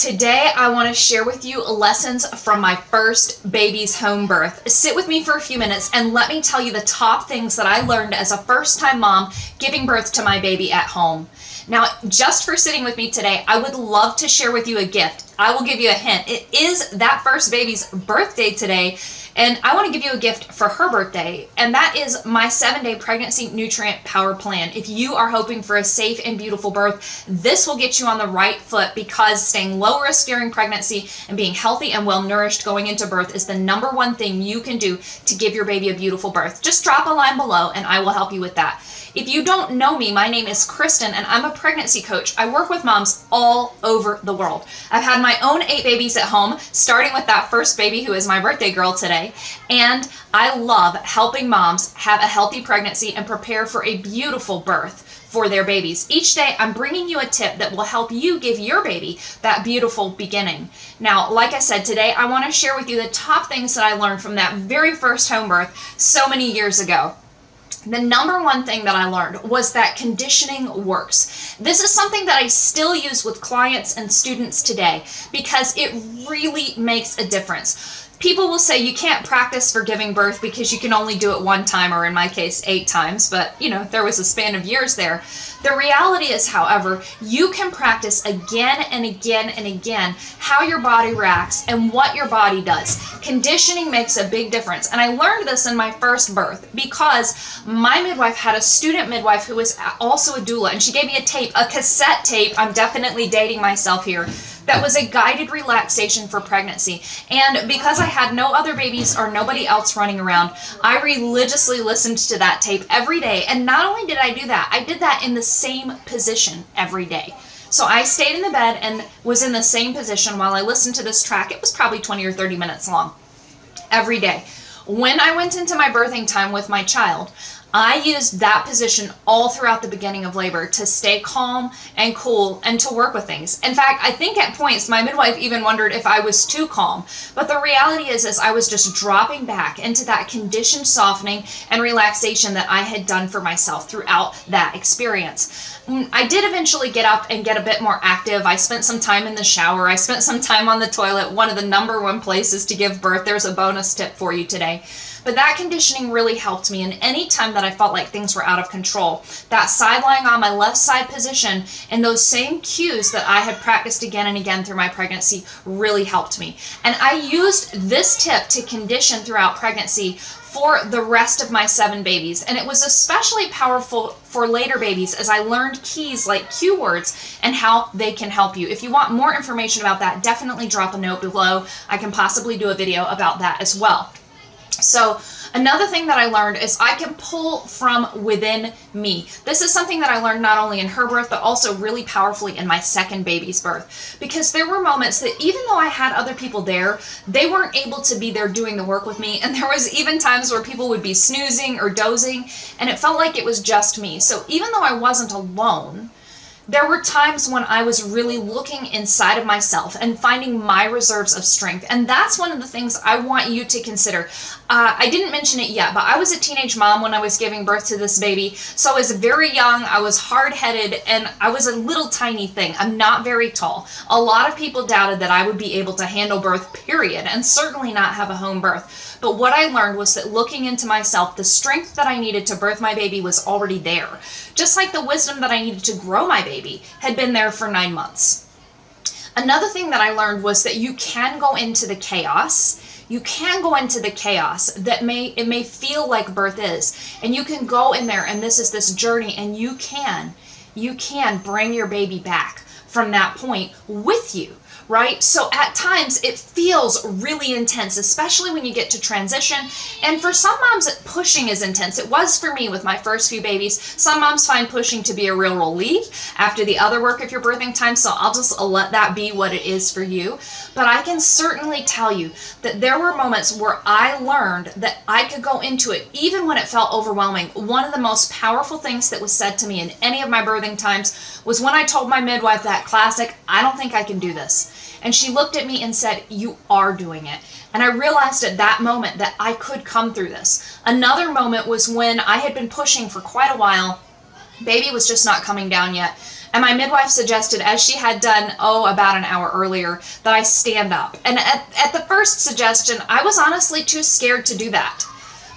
Today, I want to share with you lessons from my first baby's home birth. Sit with me for a few minutes and let me tell you the top things that I learned as a first-time mom giving birth to my baby at home. Now, just for sitting with me today, I would love to share with you a gift. I will give you a hint. It is that first baby's birthday today, and I want to give you a gift for her birthday, and that is my 7-day pregnancy nutrient power plan. If you are hoping for a safe and beautiful birth, this will get you on the right foot because staying low risk during pregnancy and being healthy and well nourished going into birth is the number one thing you can do to give your baby a beautiful birth. Just drop a line below and I will help you with that. If you don't know me, my name is Kristen and I'm a pregnancy coach. I work with moms all over the world. I've had my own 8 babies at home, starting with that first baby who is my birthday girl today. And I love helping moms have a healthy pregnancy and prepare for a beautiful birth for their babies. Each day, I'm bringing you a tip that will help you give your baby that beautiful beginning. Now, like I said, today I want to share with you the top things that I learned from that very first home birth so many years ago. The number one thing that I learned was that conditioning works. This is something that I still use with clients and students today because it really makes a difference. People will say you can't practice for giving birth because you can only do it one time, or in my case, 8 times, but there was a span of years there. The reality is, however, you can practice again and again and again how your body reacts and what your body does. Conditioning makes a big difference, and I learned this in my first birth because my midwife had a student midwife who was also a doula, and she gave me a cassette tape, I'm definitely dating myself here, that was a guided relaxation for pregnancy. And because I had no other babies or nobody else running around, I religiously listened to that tape every day. And not only did I do that, I did that in the same position every day. So I stayed in the bed and was in the same position while I listened to this track. It was probably 20 or 30 minutes long every day. When I went into my birthing time with my child, I used that position all throughout the beginning of labor to stay calm and cool and to work with things. In fact, I think at points my midwife even wondered if I was too calm. But the reality is I was just dropping back into that conditioned softening and relaxation that I had done for myself throughout that experience. I did eventually get up and get a bit more active. I spent some time in the shower. I spent some time on the toilet, one of the number one places to give birth. There's a bonus tip for you today. But that conditioning really helped me, and any time that I felt like things were out of control, that side lying on my left side position and those same cues that I had practiced again and again through my pregnancy really helped me. And I used this tip to condition throughout pregnancy for the rest of my 7 babies. And it was especially powerful for later babies as I learned keys like cue words and how they can help you. If you want more information about that, definitely drop a note below. I can possibly do a video about that as well. So another thing that I learned is I can pull from within me. This is something that I learned not only in her birth, but also really powerfully in my second baby's birth. Because there were moments that even though I had other people there, they weren't able to be there doing the work with me. And there was even times where people would be snoozing or dozing, and it felt like it was just me. So even though I wasn't alone, there were times when I was really looking inside of myself and finding my reserves of strength. And that's one of the things I want you to consider. I didn't mention it yet, but I was a teenage mom when I was giving birth to this baby. So I was very young, I was hard-headed, and I was a little tiny thing. I'm not very tall. A lot of people doubted that I would be able to handle birth, period, and certainly not have a home birth. But what I learned was that looking into myself, the strength that I needed to birth my baby was already there. Just like the wisdom that I needed to grow my baby had been there for 9 months. Another thing that I learned was that you can go into the chaos. You can go into the chaos that it may feel like birth is. And you can go in there, and this is this journey, and you can bring your baby back from that point with you. Right? So at times it feels really intense, especially when you get to transition. And for some moms, pushing is intense. It was for me with my first few babies. Some moms find pushing to be a real relief after the other work of your birthing time. So I'll just let that be what it is for you. But I can certainly tell you that there were moments where I learned that I could go into it even when it felt overwhelming. One of the most powerful things that was said to me in any of my birthing times was when I told my midwife that classic, "I don't think I can do this." And she looked at me and said, "You are doing it." And I realized at that moment that I could come through this. Another moment was when I had been pushing for quite a while. Baby was just not coming down yet. And my midwife suggested, as she had done, about an hour earlier, that I stand up. And at the first suggestion, I was honestly too scared to do that.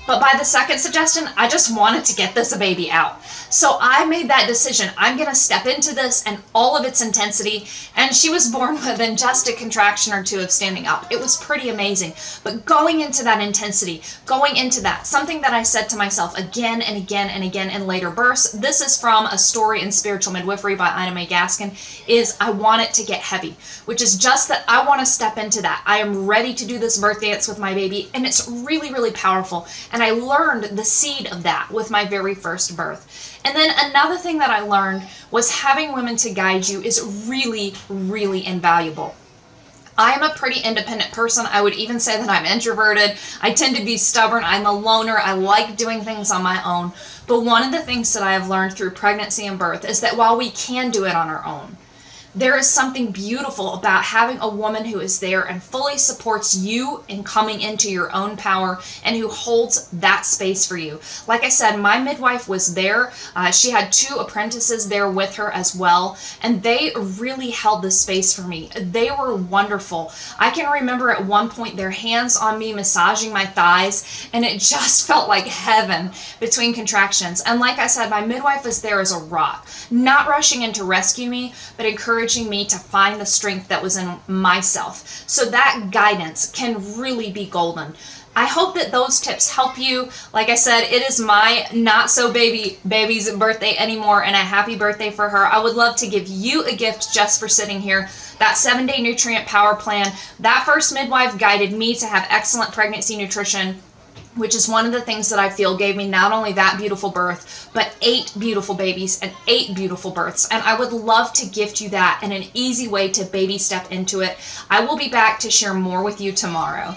But by the second suggestion, I just wanted to get this baby out. So I made that decision. I'm going to step into this and all of its intensity. And she was born within just a contraction or two of standing up. It was pretty amazing. But going into that intensity, going into that, something that I said to myself again and again and again in later births, this is from A Story in Spiritual Midwifery by Ina May Gaskin, is I want it to get heavy, which is just that I want to step into that. I am ready to do this birth dance with my baby, and it's really, really powerful. And I learned the seed of that with my very first birth. And then another thing that I learned was having women to guide you is really, really invaluable. I'm a pretty independent person. I would even say that I'm introverted. I tend to be stubborn. I'm a loner. I like doing things on my own. But one of the things that I have learned through pregnancy and birth is that while we can do it on our own, there is something beautiful about having a woman who is there and fully supports you in coming into your own power and who holds that space for you. Like I said, my midwife was there. She had 2 apprentices there with her as well, and they really held the space for me. They were wonderful. I can remember at one point their hands on me massaging my thighs, and it just felt like heaven between contractions. And like I said, my midwife was there as a rock, not rushing in to rescue me, but encouraging me to find the strength that was in myself. So that guidance can really be golden. I hope that those tips help you. Like I said, it is my not so baby's birthday anymore, and a happy birthday for her. I would love to give you a gift just for sitting here. That 7-day nutrient power plan. That first midwife guided me to have excellent pregnancy nutrition, which is one of the things that I feel gave me not only that beautiful birth, but 8 beautiful babies and 8 beautiful births. And I would love to gift you that in an easy way to baby step into it. I will be back to share more with you tomorrow.